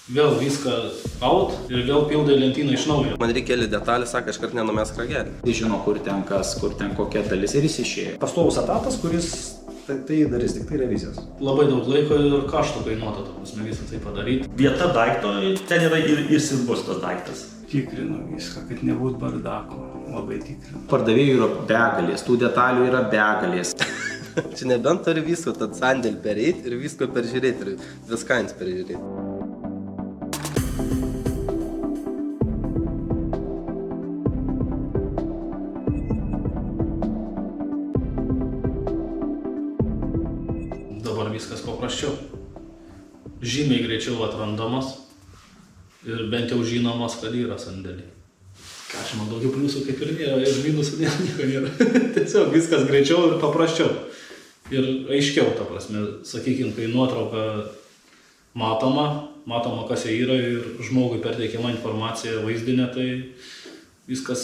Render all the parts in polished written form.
Vėl viską out ir vėl pildai lentyną iš naujo. Man reikia keli detalės, sako, aš kart nenumesk ragelį. Jis žino, kur ten kas, kur ten kokia dalis ir jis išėjo. Pastovus etatas, kuris tai darys tik tai revizijas. Labai daug laiko ir kaštų kainuota, prasme, visą tai padaryti. Vieta daikto, ten yra ir bus tas daiktas. Tikrinu viską, kad nebūtų bardako. Labai tikrinu. Pardavėjų yra begalės, tų detalių yra begalės. Čia nebent turi visko, tad sandėlį perėti ir visko peržiūrėti ir viskans peržiūrėti. Dabar viskas paprasčiau. Žymiai greičiau atrandamas ir bent jau žinomas, kad yra sandėliai. Ką aš man daugiau pliusų kaip ir nėra, ir minusų nieko nėra. Tiesiog viskas greičiau ir paprasčiau. Ir aiškiau, ta prasme, sakykime, kai nuotrauka matoma kas jie yra ir žmogui perteikiama informacija vaizdinė, tai viskas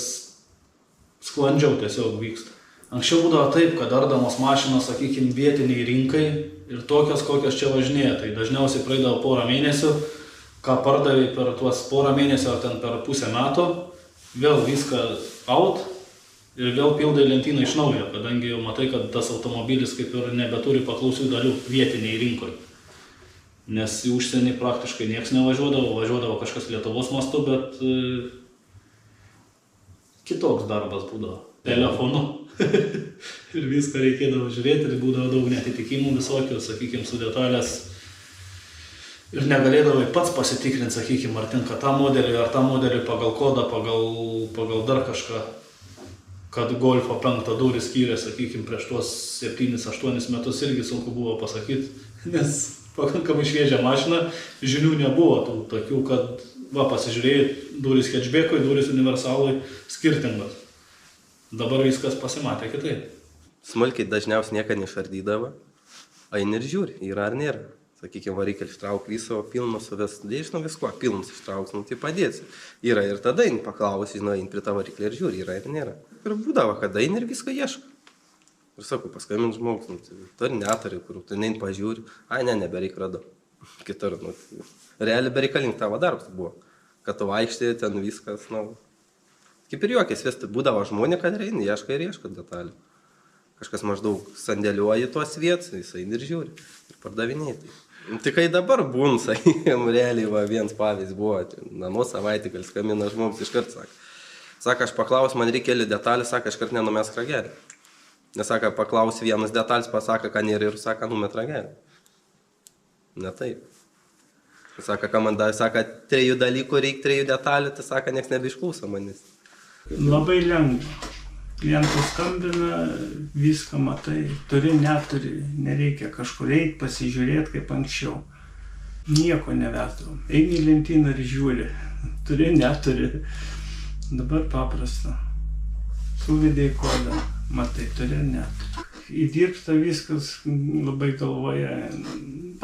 sklandžiau tiesiog vyksta. Anksčiau būdavo taip, kad ardamos mašinos, sakykime, vietiniai rinkai ir tokios, kokios čia važinėja. Tai dažniausiai praeidavo porą mėnesių, ką pardavė per tuos porą mėnesių ar ten per pusę metų, vėl viską out ir vėl pildai lentyną iš naujo, kadangi jau matai, kad tas automobilis kaip ir nebeturi paklausių dalių vietiniai rinkoje. Nes į užsienį praktiškai nieks nevažiuodavo, važiuodavo kažkas Lietuvos mastu, bet kitoks darbas būdavo. Telefonu. Ir viską reikėdavo žiūrėti ir būdavo daug netitikimų visokių, sakykime, su detalės. Ir negalėdavai pats pasitikrinti, sakykime, ar tinka tą modelį, ar tą modelį pagal kodą, pagal dar kažką. Kad Golfo 5 durys skyrė, sakykime, prieš tuos 7-8 metus irgi sunku buvo pasakyti, nes pakankamai šviežia mašina, žinių nebuvo tų tokių, kad pasižiūrėjai, durys hatchbackui, durys universalui skirtingos. Dabar viskas pasimatė kitaip. Smulkiai dažniausiai nieko nešardydavo, eini ir žiūri, yra ar nėra. Sakykime, variklį ištrauk viso, pilnas suvės, žinau visko, pilnas ištrauks, tai padėsi. Yra ir tada eini paklausi, žinau, eini prie tą variklį ir žiūri, yra ir nėra. Ir būdavo, kad eini ir viską ieško. Ir sakau, paskambint žmogus, turi netari, kur tu neini pažiūri, nebereik radau. Kitur, realiai bereikalink tavo darbas buvo, kad tu vaikštai, ten viskas, kaip ir juokės, vis būdavo žmonė, kad eini, ieško detalių. Kažkas maždaug sandėliuoja tuos vietas, jis eini ir žiūri, ir pardavinėti. Tai kai dabar būn, sakykime, realiai vienas pavyzdys buvo, namo savaitį, gal skambina žmogus iškart, sako, aš paklausiu, man reikia keli detalės, sako, aš kart nenumesk ragelį. Nes, sako, paklausiu vienas detalės, pasako, ką nėra ir, sako, numet ragelį. Ne taip. Sako, ką man davė, sako, 3 dalykų reikia 3 detalių, tai, sako, nieks nebeišklauso manęs. Labai lengva. Klientas skambina, viską matai, turi, neturi, nereikia kažkur eiti, pasižiūrėti kaip anksčiau. Nieko nevetų. Eini į lentyną ir žiūri, turi, neturi. Dabar paprasta. Suvedai kodą, matai, turi, neturi. Įdirbta viskas labai galvoje,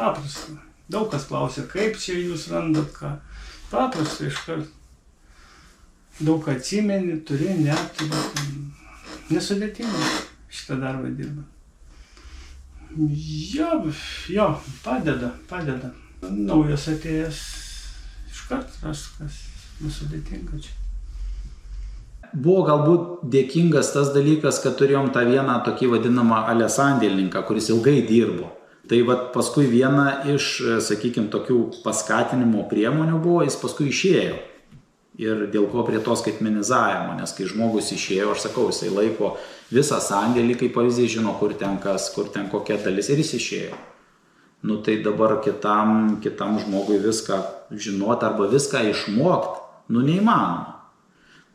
paprasta. Daug kas klausia, kaip čia jūs randat ką. Paprasta iškart. Daug atsimeni, turi, neturi. Nesudėtinga šitą darbą dirba. Jo, padeda. Naujas atėjęs iškart ras, kas nesudėtinga čia. Buvo galbūt dėkingas tas dalykas, kad turėjom tą vieną tokį vadinamą sandėlininką, kuris ilgai dirbo. Tai paskui viena iš, sakykime, tokių paskatinimo priemonių buvo, jis paskui išėjo. Ir dėl ko prie to skaitmenizavimo, nes kai žmogus išėjo, aš sakau, jisai laiko visą sandėlį, kaip pavyzdžiui, žino, kur ten kas, kur ten kokia dalis ir jis išėjo. Tai dabar kitam žmogui viską žinoti arba viską išmokti, neįmanoma.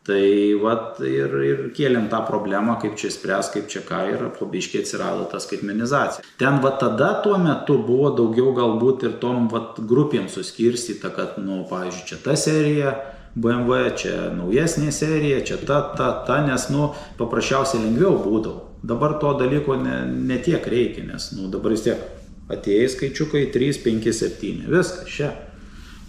Tai ir kėlėm tą problemą, kaip čia spręs, kaip čia ką, ir pabiškiai atsirado ta skaitmenizacija. Ten tada tuo metu buvo daugiau galbūt ir tom grupėm suskirstyta, kad, pavyzdžiui, čia ta serija, BMW, čia naujesnė serija, čia ta, nes, paprasčiausiai lengviau būdavo. Dabar to dalyko ne tiek reikia, nes, dabar vis tiek atėjai skaičiukai 3, 5, 7, viskas čia.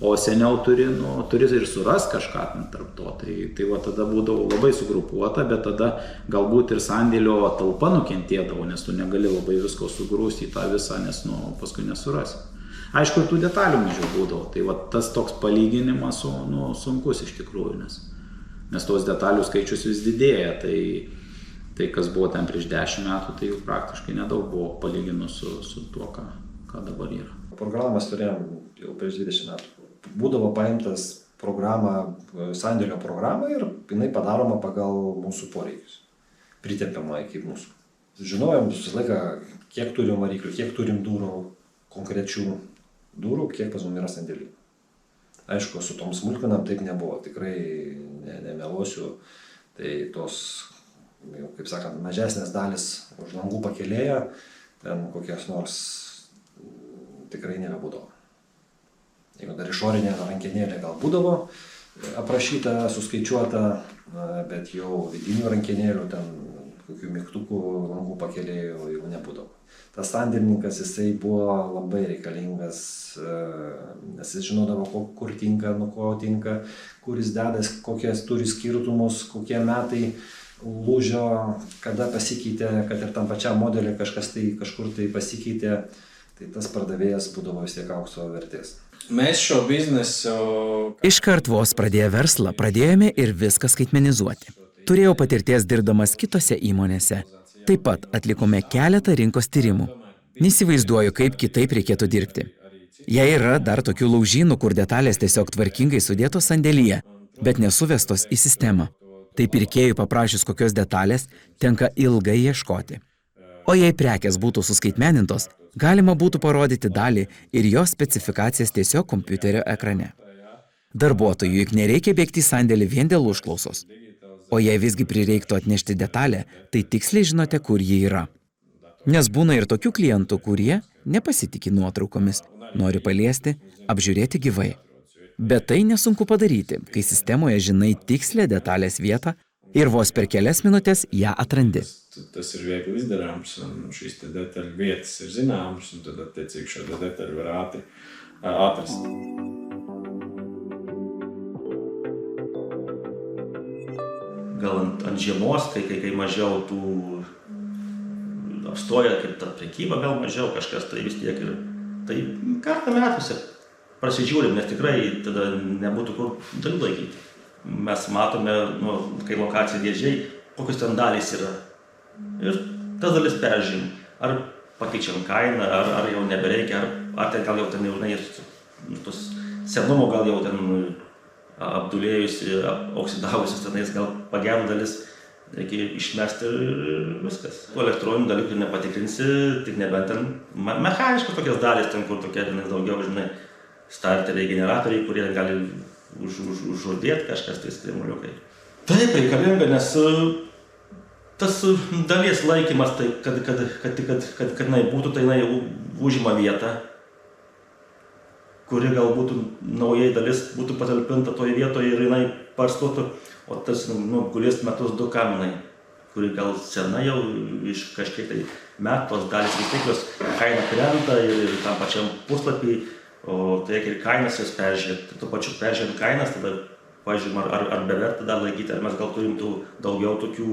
O seniau turi ir suras kažką tarp to, tai tada būdavo labai sugrupuota, bet tada galbūt ir sandėlio talpa nukentėdavo, nes tu negali labai visko sugrūsti į tą visą, nes, paskui nesurasi. Aišku, ir tų detalių mažiau būdavo. Tai va, tas toks palyginimas sunkus iš tikrųjų, nes tos detalių skaičius vis didėja. Tai kas buvo ten prieš 10 metų, tai jau praktiškai nedaug buvo palyginus su tuo, ką dabar yra. Programas turėjom jau prieš 20 metų. Būdavo paimtas sandėlio programą ir jinai padaroma pagal mūsų poreikius. Pritempiama iki mūsų. Žinojom visą laiką, kiek turim variklių, kiek turim durų, konkrečių durų, kiek pas mum yra sandėlių. Aišku, su tom smulkmenam taip nebuvo, tikrai nemeluosiu. Tai tos, jau, kaip sakant, mažesnės dalis už langų pakėlėja, ten kokias nors tikrai nebebūdavo. Jeigu dar išorinė rankenėlė gal būdavo aprašyta, suskaičiuota, bet jau vidinių rankenėlių, ten kokių mygtukų langų pakėlėjų jau nebūdavo. Tas sandėlininkas, jisai buvo labai reikalingas, nes jis žinodavo, kur tinka, nuo ko tinka, kur jis dedas, kokias turi skirtumus, kokie metai lūžio, kada pasikeitė, kad ir tam pačiam modelį kažkas tai kažkur tai pasikeitė, tai tas pardavėjas būdavo vis tiek aukso vertės. Mes šio bizneso... Iškart vos pradėję verslą, pradėjome ir viską skaitmenizuoti. Turėjau patirties dirbdamas kitose įmonėse. Taip pat atlikome keletą rinkos tyrimų. Neįsivaizduoju, kaip kitaip reikėtų dirbti. Jei yra dar tokių laužynų, kur detalės tiesiog tvarkingai sudėtos sandėlyje, bet nesuvestos į sistemą, tai pirkėjui paprašius kokios detalės, tenka ilgai ieškoti. O jei prekės būtų suskaitmenintos, galima būtų parodyti dalį ir jos specifikacijas tiesiog kompiuterio ekrane. Darbuotojui juk nereikia bėgti į sandėlį vien dėl užklausos. O jei visgi prireiktų atnešti detalę, tai tiksliai žinote, kur ji yra. Nes būna ir tokių klientų, kurie nepasitikė nuotraukomis, nori paliesti, apžiūrėti gyvai. Bet tai nesunku padaryti, kai sistemoje žinai tikslę detalės vietą ir vos per kelias minutės ją atrandi. Tas ir viegli izdarāms, un šīs te detaļu vietas ir zināmas, un tad attiecīgi šo detaļu var ātri atrast. Gal ant žiemos, kai mažiau tų apstoja, kaip ta prekyba, gal mažiau kažkas, tai vis tiek ir tai kartą metuose prasižiūrim, nes tikrai tada nebūtų kur dalių laikyti. Mes matome, kai lokacija dėžiai, kokios ten dalys yra. Ir tas dalis peržiūrim. Ar pakeičiam kainą, ar jau nebereikia, ar ten gal jau ten jau tos senumo gal jau ten apdulėjusi, oksidavusius tenais, gal pagerų dalis reikia išmesti ir viskas. Tų elektroninių dalykų nepatikrinsi, tik nebent ten mechaniškos tokias dalys, ten kur tokie daugiau, žinai, starteriai, generatoriai, kurie gali užžudėti kažkas tai skrimuliukai. Taip, reikalinga, nes tas dalies laikymas, tai, kad jinai būtų, tai jinai užima vietą, kuri galbūt naujai dalis būtų patalpinta toje vietoje ir jinai parstotų, o tas gulės metus 2 kaminai, kuri gal sena jau iš kažkiek tai metų, tos dalys vis tiek jos kaina krenta ir tam pačiam puslapį, o tai ir kainas jas peržiūrėti. Tuo pačiu peržiūrint kainas, tada pažiūrėjom, ar beverta dar laikyti, ar mes gal turim daugiau tokių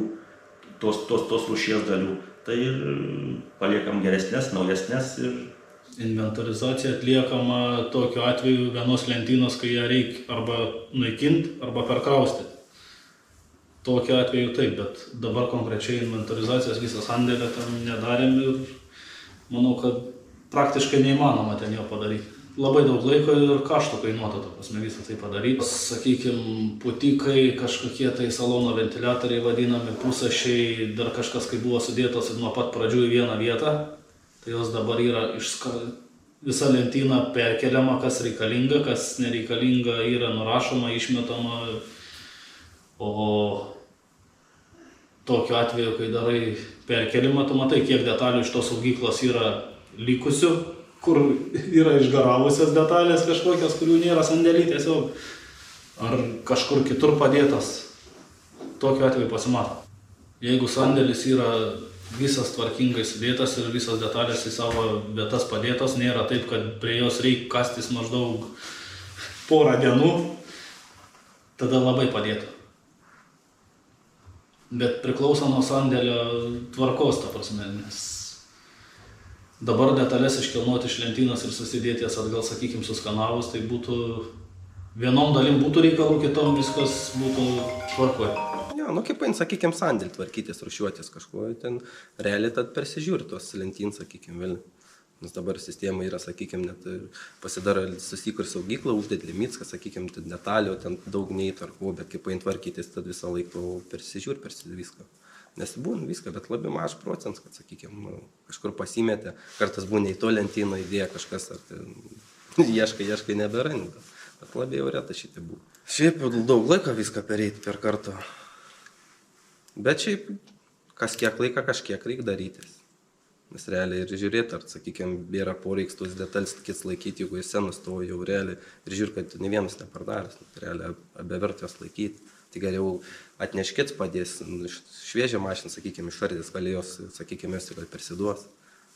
tos rūšies dalių. Tai ir paliekam geresnės, naujesnės ir... Inventorizacija atliekama tokiu atveju vienos lentynos, kai ją reikia arba naikinti, arba perkraustyti. Tokiu atveju taip, bet dabar konkrečiai inventorizacijos visą sandėlę ten nedarėm ir manau, kad praktiškai neįmanoma ten jo padaryti. Labai daug laiko ir kaštų kainuotų, visą tai padaryti. Sakykime, putikai, kažkokie tai salono ventiliatoriai vadinami, pusašiai, dar kažkas, kai buvo sudėtos nuo pat pradžių į vieną vietą, tai jos dabar yra visa lentyna perkeliama, kas reikalinga, kas nereikalinga, yra nurašoma, išmetama. O tokiu atveju, kai darai perkelimą, tu matai, kiek detalių iš tos saugyklos yra likusių, kur yra išgaravusios detalės kažkokios, kurių nėra sandėly tiesiog, ar kažkur kitur padėtas. Tokiu atveju pasimato. Jeigu sandėlis yra visas tvarkingai sudėtas ir visas detalės į savo vietas padėtos, nėra taip, kad prie jos reikia kastis maždaug porą dienų, tada labai padėtų. Bet priklauso nuo sandėlio tvarkos, ta prasme, nes Dabar detalės iškelnuoti iš lentynos ir susidėti jas atgal, sakykime, suskanavus, tai būtų vienom dalim būtų reikalų, kitom viskas būtų tvarkoje. Jo, nu kaip pain, sakykime, sandėlį tvarkytis, rušiuotis kažkuo, ten realiai tad persižiūri tos lentyns, sakykime, vėl. Nes dabar sistema yra, sakykime, net pasidaro susikur saugyklą, uždėt limitską, sakykime, detalių, ten daug neįtvarkų, bet kaip pain tvarkytis, tad visą laiką persižiūri viską. Nes būna viską, bet labai mažas procentas, kad, sakykime, kažkur pasimetė, kartas būna į to lentyną įdėję kažkas, ar ten ieškai neberandi, bet labai jau reta šitai buvo. Šiaip daug laiko viską pereiti per kartą, bet šiaip kas kiek laiko kažkiek reikia darytis. Nes realiai ir žiūrėti, ar, sakykime, yra poreiks tos detalės kits laikyti, jeigu jis nustojo jau realiai ir žiūri, kad ne vienas nepardaręs, realiai abevertės laikyti. Tai geriau atneškits padės, šviežią mašiną, sakykime, išardės, gal jos, sakykime, gal persiduos.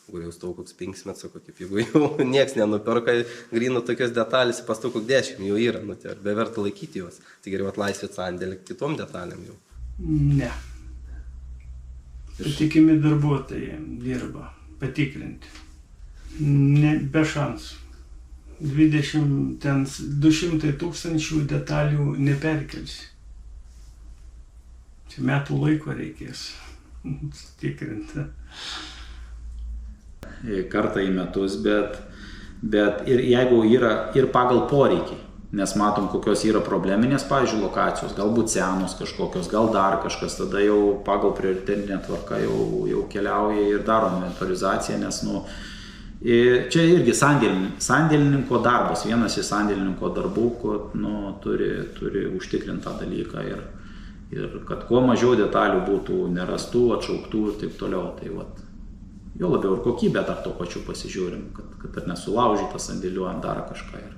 Jeigu jau stau koks 5 metų, kaip jeigu jau nieks nenuperka grynų tokios detalės, pastų koks 10 jau yra, nu, tai be verta laikyti juos. Tai geriau atlaisvėti sandėlį kitom detalėm jau. Ne. Patikimi darbuotojai dirba, patikrinti. Ne, be šansų. 200 tūkstančių detalių neperkelsi. Čia metų laiko reikės tikrinti. Kartą į metus, bet ir jeigu yra ir pagal poreikį, nes matom, kokios yra probleminės, pavyzdžiui, lokacijos, galbūt senos kažkokios, gal dar kažkas, tada jau pagal prioritetinę tvarką jau keliauja ir darom inventorizaciją, nes, čia irgi sandėlininko darbas, vienas iš sandėlininko darbų, kad, turi užtikrinti tą dalyką ir kad kuo mažiau detalių būtų nerastų, atšauktų ir taip toliau. Tai jo labiau ir kokybę dar to pačiu pasižiūrim, kad ir nesulaužytą sandėliuojant dar kažką. Ir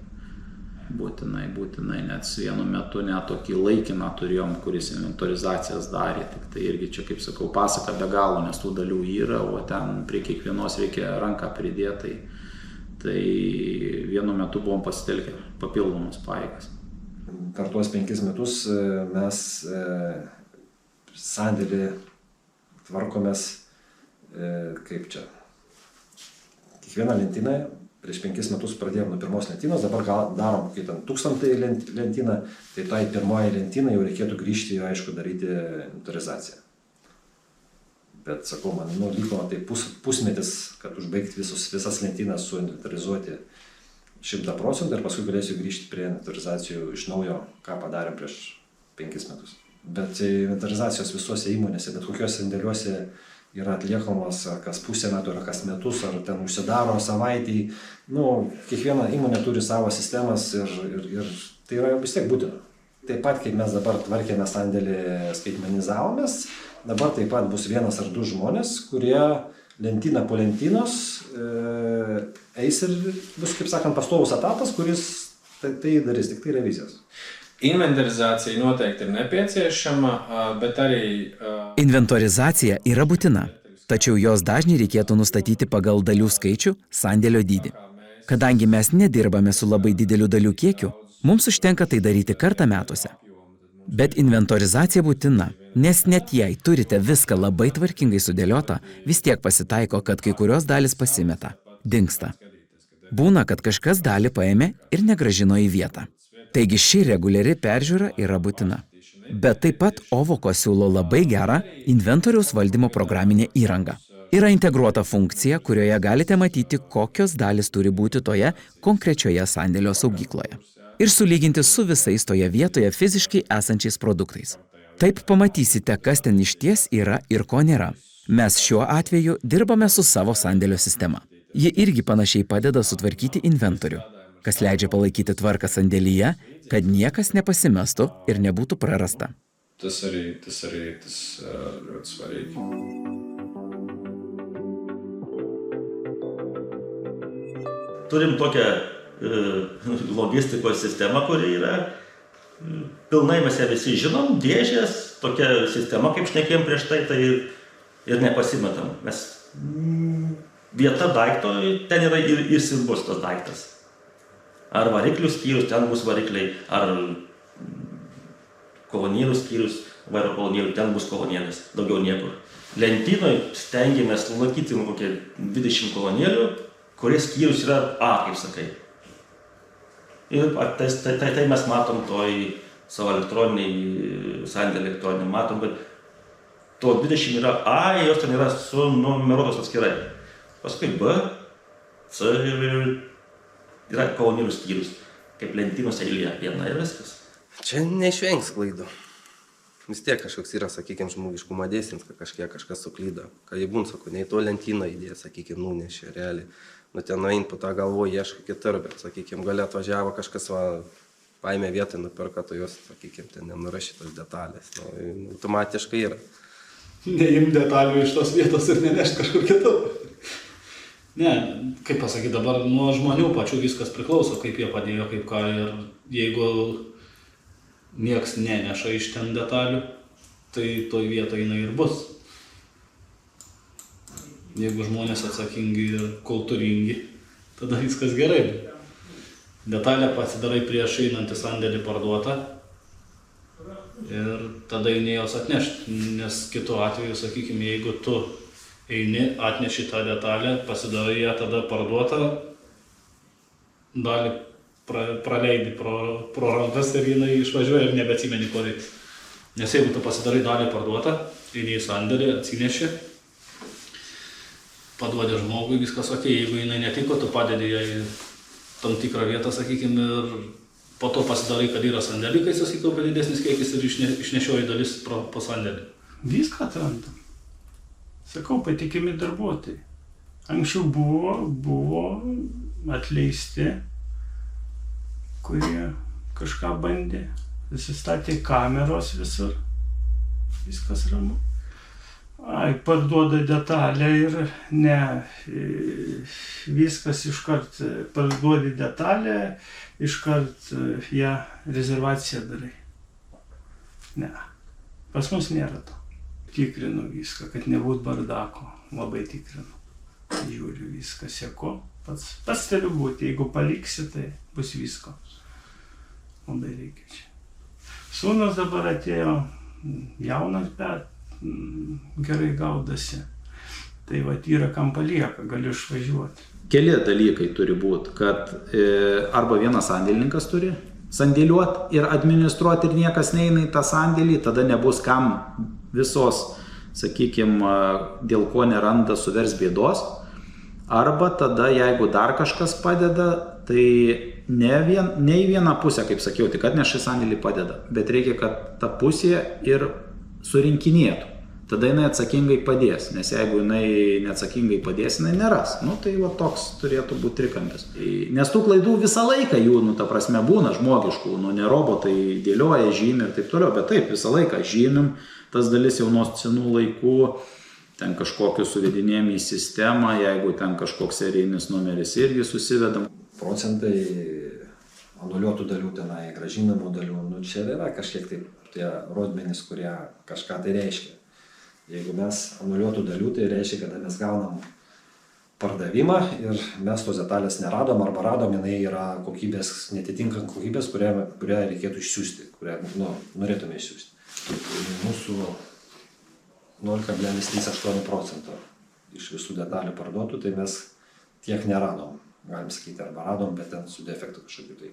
būtinai, net vienu metu net tokį laikiną turėjom, kuris inventorizacijas darė, tik tai irgi čia, kaip sakau, pasaka be galo, nes tų dalių yra, o ten prie kiekvienos reikia ranką pridėti, tai vienu metu buvom pasitelkę papildomus pajėgas. Per tuos 5 metus mes sandėlį tvarkomės, kaip čia, kiekvieną lentyną, prieš 5 metus pradėjom nuo pirmos lentynos, dabar darom kai ten 1000 lentyną, tai tai pirmoji lentyną jau reikėtų grįžti ir aišku daryti inventorizaciją. Bet sakau, man liko tai pusmetis, kad užbaigti visas lentynas suinventorizuoti 100% ir paskui galėsiu grįžti prie inventorizacijų iš naujo, ką padarėm prieš 5 metus. Bet inventorizacijos visose įmonėse, bet kokiuose sandėliuose yra atliekamos ar kas pusę metų, ar kas metus, ar ten užsidaro savaitį. Kiekviena įmonė turi savo sistemas ir tai yra vis tiek būtina. Taip pat, kaip mes dabar tvarkėme sandėlį, skaitmenizavomės, dabar taip pat bus 1 ar 2 žmonės, kurie lentyną po lentynos eis ir bus, kaip sakant, pastovus etapas, kuris tai darys, tik tai revizijos. Inventorizacija noteikti ir nepieciešama, bet arī... Inventorizacija yra būtina, tačiau jos dažnį reikėtų nustatyti pagal dalių skaičių, sandėlio dydį. Kadangi mes nedirbame su labai dideliu dalių kiekiu, mums užtenka tai daryti kartą metuose. Bet inventorizacija būtina, nes net jei turite viską labai tvarkingai sudėliota, vis tiek pasitaiko, kad kai kurios dalis pasimeta, dingsta. Būna, kad kažkas dalį paėmė ir negrąžino į vietą. Taigi ši reguliari peržiūra yra būtina. Bet taip pat Ovoko siūlo labai gerą inventoriaus valdymo programinę įrangą. Yra integruota funkcija, kurioje galite matyti, kokios dalis turi būti toje konkrečioje sandėlio saugykloje. Ir sulyginti su visais toje vietoje fiziškai esančiais produktais. Taip pamatysite, kas ten išties yra ir ko nėra. Mes šiuo atveju dirbame su savo sandėlio sistema. Ji irgi panašiai padeda sutvarkyti inventorių, kas leidžia palaikyti tvarką sandėlyje, kad niekas nepasimestų ir nebūtų prarasta. Tas ļoti svarīgi. Turim tokią logistikos sistemą, kuri yra pilnai mes ją visi žinom, dėžės, tokia sistema, kaip šnekėjom prieš tai ir nepasimetam. Mes vieta daikto, ten yra ir bus tas daiktas. Ar variklių skyrius, ten bus varikliai, ar kolonėlių skyrius, vairo kolonėlių, ten bus kolonėlės, daugiau niekur. lentynoje stengiamės laikyti kokie 20 kolonėlių, kurie skyrius yra A, kaip sakai. Ir tai mes matom toj savo elektroniniai sandėlį elektroninį, matom, kad to 20 yra A, jos ten yra sunumeruotos atskirai. Paskui B, C yra kolonėlių skyrius, kaip lentynos eilėje viena ir viskas. Čia neišvengs klaidų. Vis tiek kažkoks yra, sakykime, žmogiškumo dėsnis, kad kažkas suklydo. Kai būn, sako, nei to lentyną įdėjo, sakykime, nunešė realiai. Nu, ten nuein po tą galvoje, ieško kitur, bet, sakykime, gali atvažiavo kažkas, paėmė vietą, nupirka, to jos, sakykime, ten nenurašytos detalės. Nu, automatiškai yra. Neim detalių iš tos vietos ir nenešti kažkur kitur. Ne, kaip pasakyti, dabar nuo žmonių pačių viskas priklauso, kaip jie padėjo, kaip ką. Ir jeigu nieks neneša iš ten detalių, tai toj vietoje jinai ir bus. Jeigu žmonės atsakingi ir kultūringi, tada viskas gerai. Detalę pasidarai prieš einant į sandėlį parduotą ir tada eini jos atnešti. Nes kitu atveju, sakykime, jeigu tu eini, atneši tą detalę, pasidarai ją tada parduotą, dalį praleidi pro rankas ir jinai išvažiuoja ir nebeatsimeni ko reikia. Nes jeigu tu pasidarai dalį parduotą, eini į sandėlį, atsineši, paduodi žmogui, viskas ok, jeigu jinai netiko, tu padedi ją į tam tikrą vietą, sakykime, ir po to pasidarai, kad yra sandėlį, kai susikaupia didesnis kiekis ir išnešioji dalis po sandėlį. Viską atrandam. Sakau, patikimi darbuotojai. Anksčiau buvo atleisti, kurie kažką bandė, susistatė kameros visur, viskas ramu. Parduoda detalę ir ne, viskas iškart parduodi detalę, iškart ją rezervaciją darai. Ne, pas mus nėra to. Tikrinu viską, kad nebūtų bardako, labai tikrinu. Žiūriu viską, seko, pats turiu būti, jeigu paliksi, tai bus visko. Labai reikia čia. Sūnus dabar atėjo, jaunas, bet gerai gaudasi. Tai va, yra kam palieka, galiu išvažiuoti. Keli dalykai turi būti, kad arba vienas sandėlininkas turi sandėliuoti ir administruoti ir niekas neina į tą sandėlį, tada nebus kam visos, sakykime, dėl ko neranda suvers bėdos. Arba tada, jeigu dar kažkas padeda, tai ne į vieną pusę, kaip sakiau, tik atneša sandėlį padeda, bet reikia, kad ta pusė ir surinkinėtų. Tada jinai atsakingai padės, nes jeigu jinai neatsakingai padės, jinai neras. Nu, tai va toks turėtų būti trikampis. Nes tų klaidų visą laiką jų, ta prasme, būna žmogiškų, ne robotai dėlioja, žymi ir taip toliau, bet taip, visą laiką žymim tas dalis jau nuo senų laikų, ten kažkokius suvedinėjom į sistemą, jeigu ten kažkoks serijinis numeris irgi susivedam. Procentai anuliuotų dalių tenai, grąžinamų dalių, čia yra kažkiek taip tie rodmenys, kurie kažką tai reiškia. Jeigu mes anuliuotų dalių, tai reiškia, kad mes gaunam pardavimą ir mes tos detalės neradom arba radom, jinai yra kokybės, netitinkant kokybės, kurią reikėtų išsiųsti, kurią norėtume išsiųsti. Mūsų 0,38% iš visų detalių parduotų, tai mes tiek neradom, galim sakyti, arba radom, bet ten su defektu kažkokiu tai.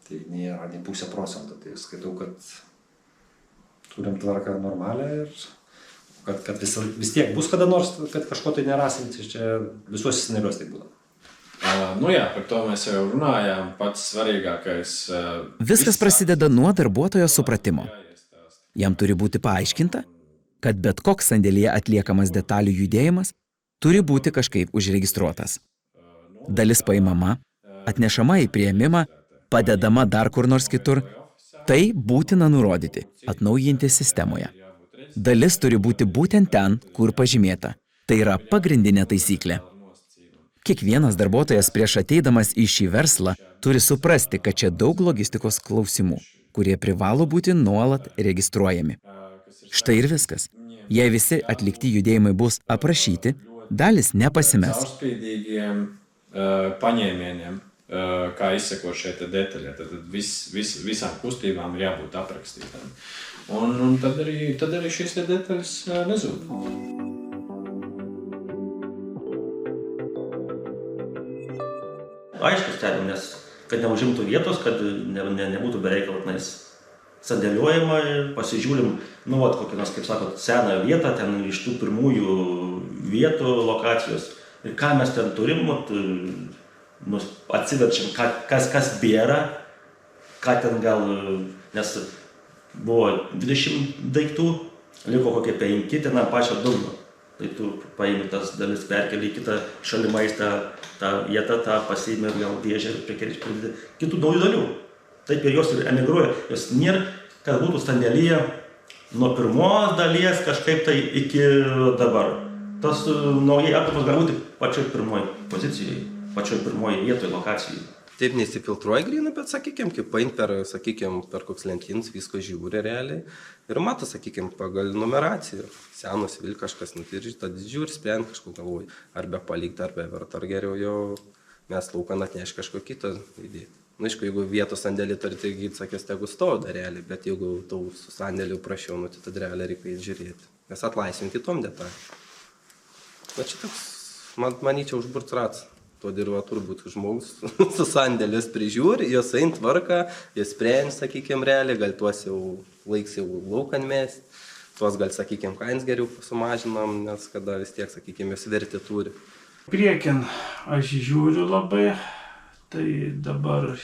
Tai nėra nei 0,5%, tai skaitau, kad turim tvarką normalią ir kad vis tiek bus kada nors, kad kažko tai nerasim, tai čia visuose scenariuose tai būna. Nu jā, par to mes jau runājām, pats svarīgākais. Viskas prasideda nuo darbuotojo supratimo. Jam turi būti paaiškinta, kad bet koks sandėlyje atliekamas detalių judėjimas turi būti kažkaip užregistruotas. Dalis paimama, atnešama į priėmimą, padedama dar kur nors kitur. Tai būtina nurodyti, atnaujinti sistemoje. Dalis turi būti būtent ten, kur pažymėta. Tai yra pagrindinė taisyklė. Kiekvienas darbuotojas prieš ateidamas į šį verslą turi suprasti, kad čia daug logistikos klausimų, kurie privalo būti nuolat registruojami. Štai ir viskas. Jei visi atlikti judėjimai bus aprašyti, dalis nepasimes. Caurspīdīgiem paņēmieniem. kā izseko šeit detaļā. Tad visām kustībām ir jābūt aprakstītām. Un tad arī šīs detaļas nezūd. Aišku stebim, nes kad neužimtų vietos, kad nebūtų bereikalo sandėliuojama ir pasižiūrim, kokią nors, kaip sakot, seną vietą, ten iš tų pirmųjų vietų, lokacijos. Ir ką mes ten turim, atsiverčiam, kas bėra, ką ten gal, nes buvo 20 daiktų, liko kokie 5, ten ant pačio dugno. Tai tu paimi tas dalis, perkeli į kitą šalimais tą vietą, tą pasiimi ir gal dėžę ir pridėti kitų naujų dalių. Taip ir jos ir emigruoja. Jos nėra, kad būtų sandėlyje nuo pirmos dalies kažkaip tai iki dabar. Tas naujai aptimas gali būti pačioj pirmoj pozicijai, pačioj pirmoj vietoj, lokacijai. Taip nesifiltruoja grynai, bet, sakykime, kaip paint per koks lentynas, visko žiūri realiai. Ir mato, sakykime, pagal numeraciją. Senos vil kažkas nutiržyta, žiūri, sprend kažko galvoja. Arba palikti, arba verta, ar geriau jau mes laukan atneš kažko kito įdėti. Aišku, jeigu vietos sandėlį turi, tai sakės, tegu stovi dar realiai, bet jeigu tau su sandėliu prašiau, tai tada realiai reikia žiūrėti. Nes atlaisvim kitom detalėm. Na čia toks, manyčiau, užburts rats. To dirba turbūt žmogus su sandėlis prižiūri, jos eint tvarka, jos sprendžia, sakykime, realiai, gal tuos jau laiks jau laukan mest, tuos gal, sakykime, kains geriau sumažinam, nes kada vis tiek, sakykime, jos vertę turi. Priekin aš žiūriu labai, tai dabar,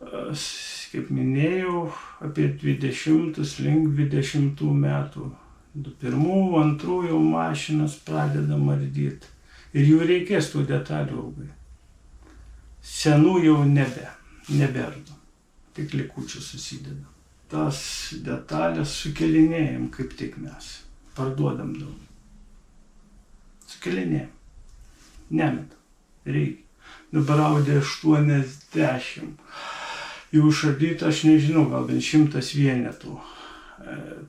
kaip minėjau, apie 20 link 20 metų. 21, 2 jau mašinas pradeda mardyti. Ir jų reikės tų detalių ilgai. Senų jau neberdu, tik likučių susideda. Tas detalės sukelinėjam, kaip tik mes, parduodam daug. Sukelinėjam, nemetam, reikia. Dabar Audi 80, jau išardyta, aš nežinau, gal bent 100 vienetų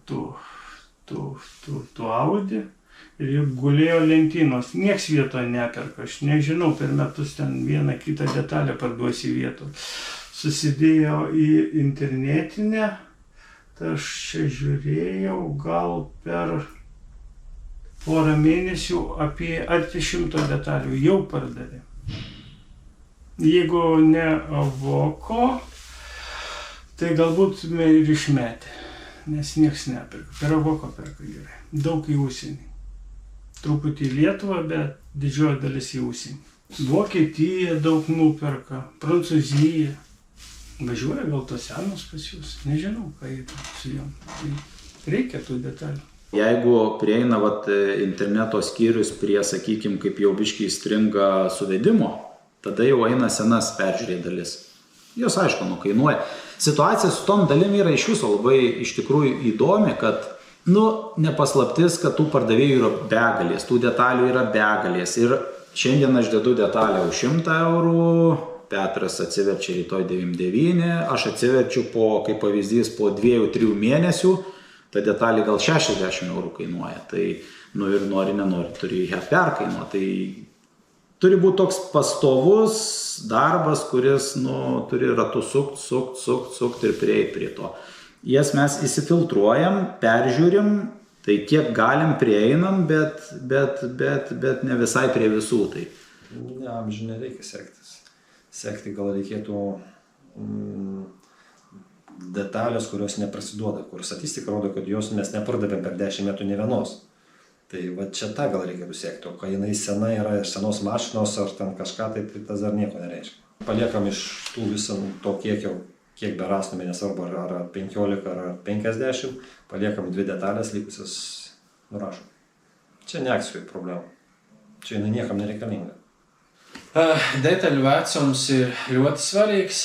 tų Audi. Ir jau gulėjo lentynos, nieks vietoje neperka, aš nežinau, per metus ten vieną kitą detalę parduosi vietos. Susidėjo į internetinę, tai aš čia žiūrėjau, gal per porą mėnesių apie arti 100 detalių jau pardavė. Jeigu ne Avoko, tai galbūt ir išmetė, nes nieks neperka, per Avoko perka gerai, daug į užsienį. Truputį į Lietuvą, bet didžioji dalis į užsienį. Vokietija daug nuperka, Prancūzija. Važiuoja gal tos senos pas jūs, nežinau, ką jie su jom. Reikia tų detalių. Jeigu prieina interneto skyrius prie, sakykime, kaip jau biškiai stringa suvedimo, tada jau eina senas peržiūrėt dalis. Jos, aišku, kainuoja. Situacija su tom dalim yra iš viso labai iš tikrųjų įdomi, kad nepaslaptis, kad tų pardavėjų yra begalės, tų detalių yra begalės. Ir šiandien aš dedu detalę už 100 eurų, Petras atsiverčia rytoj 99, aš atsiverčiu kaip pavyzdys po 2-3 mėnesių, ta detalė gal 60 eurų kainuoja. Tai, ir nori, nenori, turi ją perkainuoti. Tai turi būti toks pastovus darbas, kuris, turi ratų sukt ir prieiti prie to. Jas mes įsifiltruojam, peržiūrim, tai kiek galim prieinam, bet ne visai prie visų. Tai. Amžių nereikia sektis. Sekti gal reikėtų detalės, kurios neprasiduoda, kur statistika rodo, kad jos mes nepardavėm per 10 metų ne vienos. Tai čia tą gal reikėtų sekti, o kai jinai sena yra iš senos mašinos ar ten kažką, tai tas dar nieko nereiškia. Paliekam iš tų visą to kiek berastume, nesvarbu ar 15 ar 50, paliekam 2 detalės likusias nurašom. Čia ne akcijų problema. Čia jinai niekam nereikalinga. Detalių vecums ir ļoti svarīgs.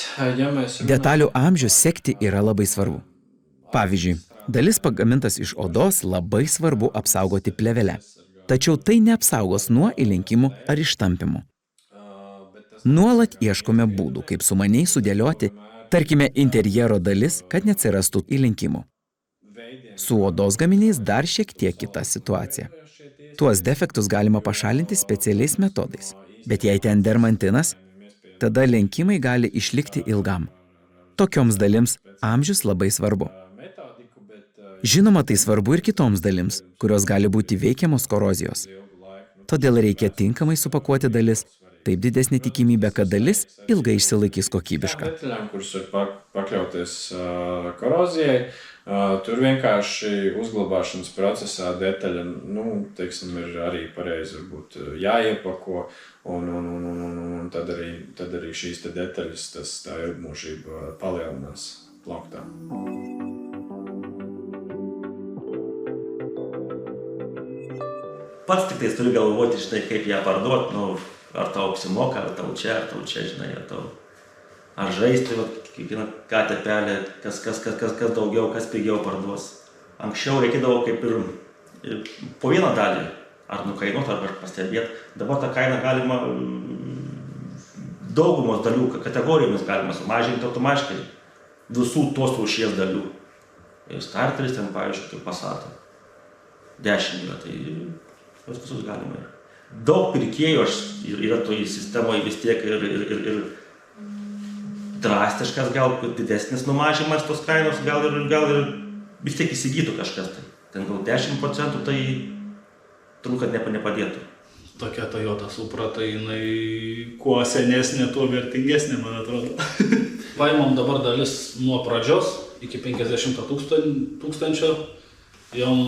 Detalių amžius sekti yra labai svarbu. Pavyzdžiui, dalis pagamintas iš odos labai svarbu apsaugoti plėvelę. Tačiau tai neapsaugos nuo įlenkimų ar ištampimų. Nuolat ieškome būdų, kaip sumaniai sudėlioti, tarkime, interjero dalis, kad neatsirastų įlenkimų. Su odos gaminiais dar šiek tiek kita situacija. Tuos defektus galima pašalinti specialiais metodais. Bet jei ten dermantinas, tada lenkimai gali išlikti ilgam. Tokioms dalims amžius labai svarbu. Žinoma, tai svarbu ir kitoms dalims, kurios gali būti veikiamos korozijos. Todėl reikia tinkamai supakuoti dalis, taip didesnė tikimybė, kad dalis ilgai išsilaikys kokybiška. Detaļām, kuras var pakļauties korozijai, tur vienkārši uzglabāšanas procesā detaļa, teiksim, ir arī pareizi varbūt jāiepako, un tad arī šīs te detaļas, tā ilgmūžība palielinās plauktā. Pats tik tais turi galvoti, žinai, kaip ją parduot, ar tau apsimoka, ar tau čia, žinai, ar žaisti, kiekvieną katepelę, kas daugiau, kas pigiau parduos. Anksčiau reikėdavo kaip ir po vieną dalį, ar nukainuot, ar pastebėt. Dabar tą kainą galima daugumos dalių, kategorijomis galima sumažinti automatiškai visų tos rūšies dalių. Ir starteris ten, pavyzdžiui, kaip Passat 10 yra, tai visus galima. Daug pirkėjų yra toj sistemoje vis tiek ir drastiškas, gal didesnis numažinimas tos kainos, gal ir vis tiek įsigytų kažkas. Ten gal 10%, tai turbūt, kad nepadėtų. Tokia Toyota Supra, tai jinai kuo senesnė, tuo vertingesnė, man atrodo. Paimam dabar dalis nuo pradžios iki 50 tūkstančio, jom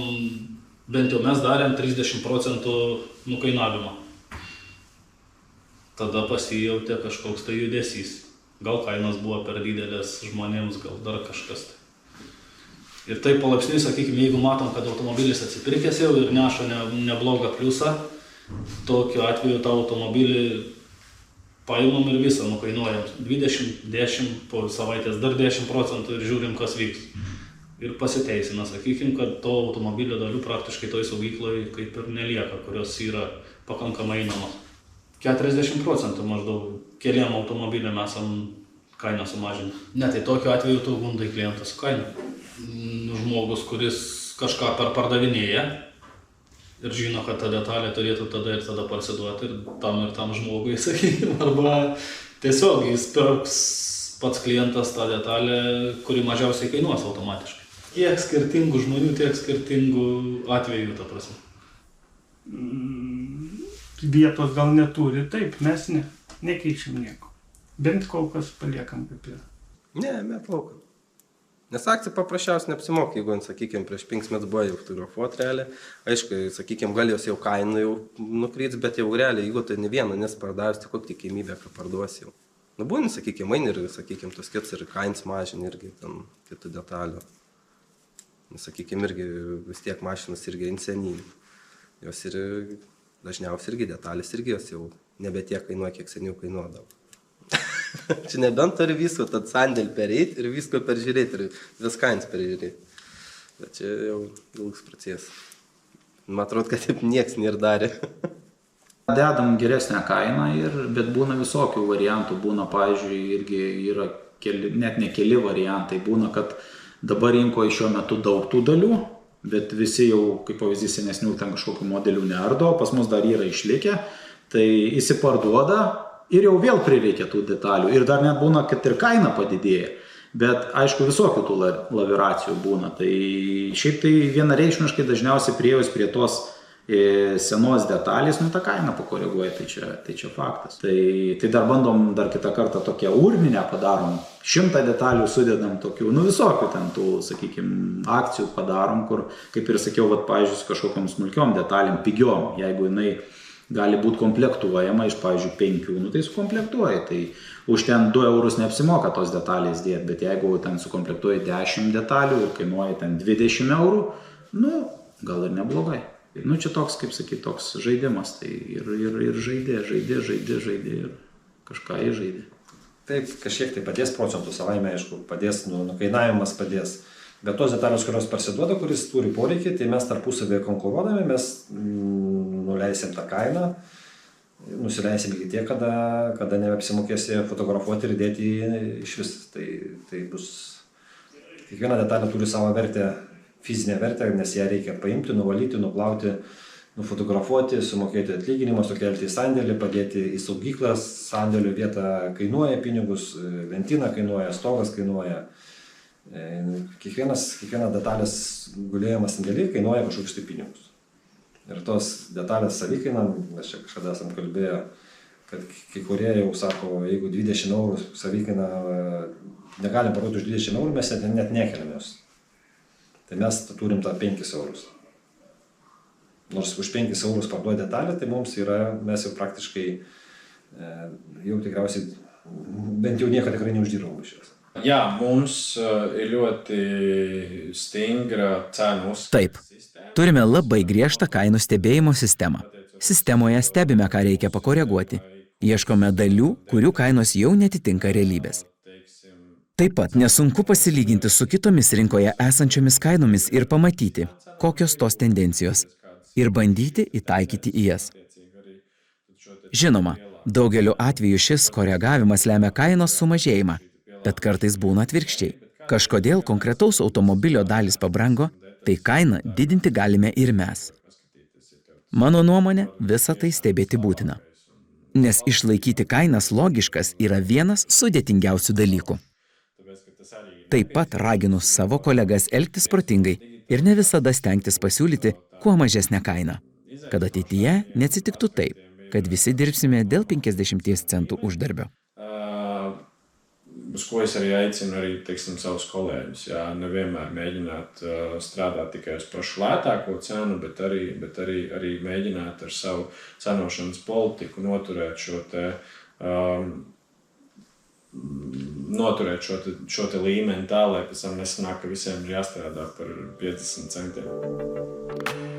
bent jau mes darėm 30% nukainavimą. Tada pasijautė kažkoks tai judesys. Gal kainos buvo per didelės žmonėms, gal dar kažkas tai. Ir taip palaipsniui, sakykime, jeigu matom, kad automobilis atsipirkęs jau ir neša neblogą pliusą, tokiu atveju tą automobilį paimam ir visą nukainuojam. 20, 10, po savaitės dar 10% ir žiūrim, kas vyks. Ir pasiteisina, sakykime, kad to automobilio dalių praktiškai toj saugykloje kaip ir nelieka, kurios yra pakankamai einamos. 40% maždaug keliam automobiliam esam kainą sumažinę. Ne, tai tokiu atveju tu gundai klientą su kaina. Žmogus, kuris kažką pardavinėja ir žino, kad ta detalė turėtų tada ir tada parsiduoti ir tam žmogui, sakykime, arba tiesiog jis pirks pats klientas tą detalę, kuri mažiausiai kainuos automatiškai. Tiek skirtingų žmonių, tiek skirtingų atvejų, ta prasme. Vietos gal neturi, taip, mes nekeičiam nieko. Bent kol kas paliekam kaip yra. Ne, metlauka. Nes akcija paprasčiausiai neapsimoka, jeigu, sakykime, prieš 5 metus buvo jau fotografuoti realiai. Aišku, sakykime, gal jos jau kainų jau nukryts, bet jau realiai, jeigu tai ne vieną nespardavęs, tai kokia tikimybė, kad parduos jau. Būni, sakykime, eini ir, sakykime, tos kits ir kainas mažini irgi ten kitų detalių. Sakykime, irgi vis tiek mašinas irgi insenyjų. Jos ir dažniausiai irgi detalės irgi jos jau nebe tiek kainuoja, kiek seniau kainuodavo. Čia nebent turi visko, tad sandėlį perėti ir visko peržiūrėti ir vis kainas peržiūrėti. Bet čia jau ilgas procesas. Man atrodo, kad taip nieks nėra darė. Dedam geresnę kainą, bet būna visokių variantų. Būna, pavyzdžiui, irgi yra net ne keli variantai. Būna, kad dabar rinkoje šiuo metu daug tų dalių, bet visi jau, kaip pavyzdys, senesnių ten kažkokių modelių neardo, pas mus dar yra išlikę, tai įsiparduoda ir jau vėl prireikia tų detalių. Ir dar net būna, kad ir kaina padidėja. Bet aišku, visokių tų laviracijų būna. Tai šiaip tai vienareikšmiškai dažniausiai priėjus prie tos senos detalės, tą kainą pakoreguoja, tai čia faktas. Tai dar bandom dar kitą kartą tokią urninę padarom, 100 detalių sudedam tokių, visokių ten tų, sakykime, akcijų padarom, kur, kaip ir sakiau, pavyzdžiui, su kažkokiam smulkiom detalėm, pigiom, jeigu jinai gali būti komplektuojama iš, pavyzdžiui, 5, tai sukomplektuoja, tai už ten 2 eurus neapsimoka tos detalės dėti, bet jeigu ten sukomplektuoja 10 detalių ir kainuoja ten 20 eurų, gal ir neblogai. Čia toks, kaip sakyti, toks žaidimas, tai ir žaidė ir kažką įžaidė. Taip, kažkiek tai padės procentų savaime, aišku, padės, nukainavimas padės. Bet tos detalės, kurios parsiduoda, kuris turi poreikį, tai mes tarpusavėje konkuruodami, mes nuleisim tą kainą, nusileisim iki tiek, kada nebeapsimokėsi fotografuoti ir dėti iš vis. Tai bus, kiekviena detalė turi savo vertę, fizinę vertę, nes ją reikia paimti, nuvalyti, nuplauti, nufotografuoti, sumokėti atlyginimą, sukelti į sandėlį, padėti į saugyklas, sandėlio vieta kainuoja pinigus, lentyna kainuoja, stogas kainuoja. Kiekviena detalės gulėjimas sandėlį kainuoja kažkokius tai pinigus. Ir tos detalės savikaina, mes čia kažkada esam kalbėję, kad kai kurie jau sako, jeigu 20 eurų savikaina negalim parduoti už 20 eurų, mes net nekeliam jos. Tai mes turim tą 5 eurus. Nors už 5 eurus parduoti detalę, tai mums yra, mes jau praktiškai jau tikriausiai, bent jau nieko tikrai neuždirbam iš jos. Jā, mums ir ļoti stingra cenu uzskata. Taip, turime labai griežtą kainų stebėjimo sistemą. Sistemoje stebime, ką reikia pakoreguoti. Ieškome dalių, kurių kainos jau netitinka realybės. Taip pat nesunku pasilyginti su kitomis rinkoje esančiomis kainomis ir pamatyti, kokios tos tendencijos, ir bandyti įtaikyti į jas. Žinoma, daugeliu atveju šis koregavimas lemia kainos sumažėjimą, bet kartais būna atvirkščiai. Kažkodėl konkretaus automobilio dalis pabrango, tai kainą didinti galime ir mes. Mano nuomonė, visą tai stebėti būtina. Nes išlaikyti kainas logiškas yra vienas sudėtingiausių dalykų. Taip pat raginu savo kolegas elgtis protingai ir ne visada stengtis pasiūlyti kuo mažesnę kainą, kad ateityje neatsitiktų taip, kad visi dirbsime dėl 50 centų uždarbio. Uz ko es arī aicinu arī, teiksim, savus kolēģus, jā, nevienmēr mēģināt strādāt tikai uz pašu lētāko cenu, bet arī mēģināt ar savu cenošanas politiku noturēt šo te līmeni tā, lai pēc tam nesanāk, ka visiem ir jāstrādā par 50 centiem.